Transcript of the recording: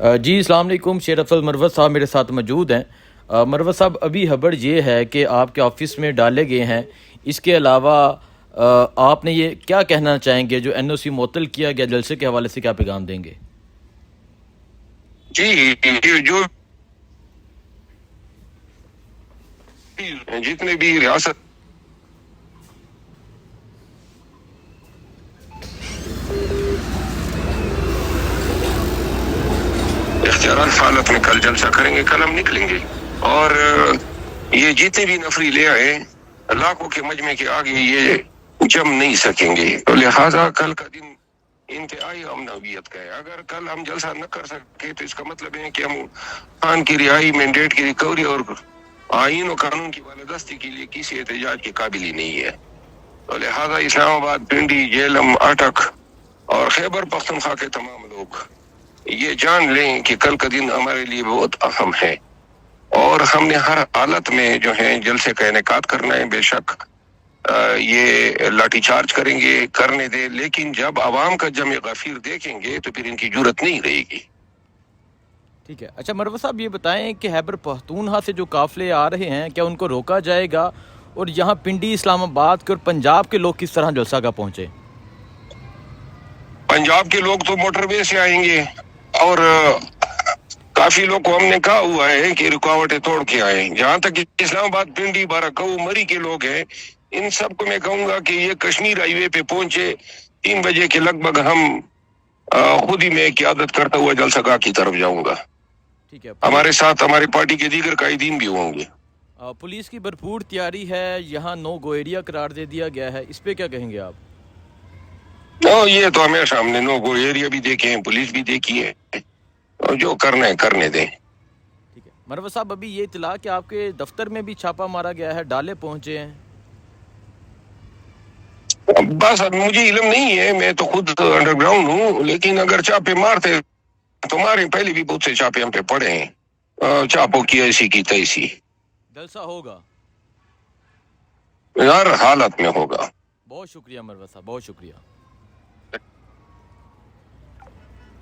جی السلام علیکم، شیر افضل مروت صاحب میرے ساتھ موجود ہیں۔ مروت صاحب، ابھی خبر یہ ہے کہ آپ کے آفس میں ڈالے گئے ہیں، اس کے علاوہ آپ نے یہ کیا کہنا چاہیں گے جو این او سی معطل کیا گیا جلسے کے حوالے سے کیا پیغام دیں گے؟ جی جو جتنے بھی ریاست اختیارات فعالت میں کل جلسہ کریں گے، کل ہم نکلیں گے اور یہ جتنے بھی نفری لے آئے لاکھوں کے مجمع کے آگے یہ جم نہیں سکیں گے، تو لہٰذا کل کا دن انتہائی امن نوعیت کا ہے۔ اگر کل ہم جلسہ نہ کر سکے تو اس کا مطلب ہے کہ ہم خان کی رہائی، مینڈیٹ کی ریکوری اور آئین و قانون کی بالادستی کے لیے کسی احتجاج کے قابل ہی نہیں ہے۔ تو لہٰذا اسلام آباد، پنڈی، جہلم، اٹک اور خیبر پختونخوا کے تمام لوگ یہ جان لیں کہ کل کا دن ہمارے لیے بہت اہم ہے اور ہم نے ہر حالت میں جو ہے جلسے کا انعقاد کرنا ہے۔ بے شک یہ لاٹھی چارج کریں گے، کرنے دیں، لیکن جب عوام کا جمع غفیر دیکھیں گے تو پھر ان کی جرت نہیں رہے گی۔ ٹھیک ہے، اچھا مروت صاحب یہ بتائیں کہ خیبر پختونخوا سے جو قافلے آ رہے ہیں کیا ان کو روکا جائے گا، اور یہاں پنڈی، اسلام آباد کے اور پنجاب کے لوگ کس طرح جلسہ کا پہنچے؟ پنجاب کے لوگ تو موٹر وے سے آئیں گے اور کافی لوگ کو ہم نے کہا ہوا ہے کہ رکاوٹیں توڑ کے آئیں۔ جہاں تک اسلام آباد، پنڈی، بارہ مری کے لوگ ہیں، ان سب کو میں کہوں گا کہ یہ کشمیر ہائی وے پہ پہنچے 3 بجے کے لگ بھگ ہم خود ہی میں قیادت کرتا ہوا جلسہ گاہ کی طرف جاؤں گا۔ ٹھیک ہے، ہمارے ساتھ ہماری پارٹی کے دیگر قائدین بھی ہوں گے۔ پولیس کی بھرپور تیاری ہے، یہاں نو گو ایریا قرار دے دیا گیا ہے، اس پہ کیا کہیں گے آپ؟ یہ تو ہمیشہ ہم نے نو گو ایریا بھی دیکھے ہیں، پولیس بھی دیکھی ہے، اور جو کرنا ہے کرنے دیں۔ ٹھیک ہے مروت صاحب، ابھی یہ اطلاع کہ آپ کے دفتر میں بھی چھاپا مارا گیا ہے، ڈالے پہنچے ہیں؟ بس اب مجھے علم نہیں ہے، میں تو خود انڈر گراؤنڈ ہوں، لیکن اگر چاپے مارتے تو ہمارے پہلے بھی بہت سے چاپے ہم پہ پڑے ہیں، چاپوں کی ایسی کی تیسی۔ جلسہ ہوگا؟ ہر حالت میں ہوگا۔ بہت شکریہ مروت صاحب، بہت شکریہ۔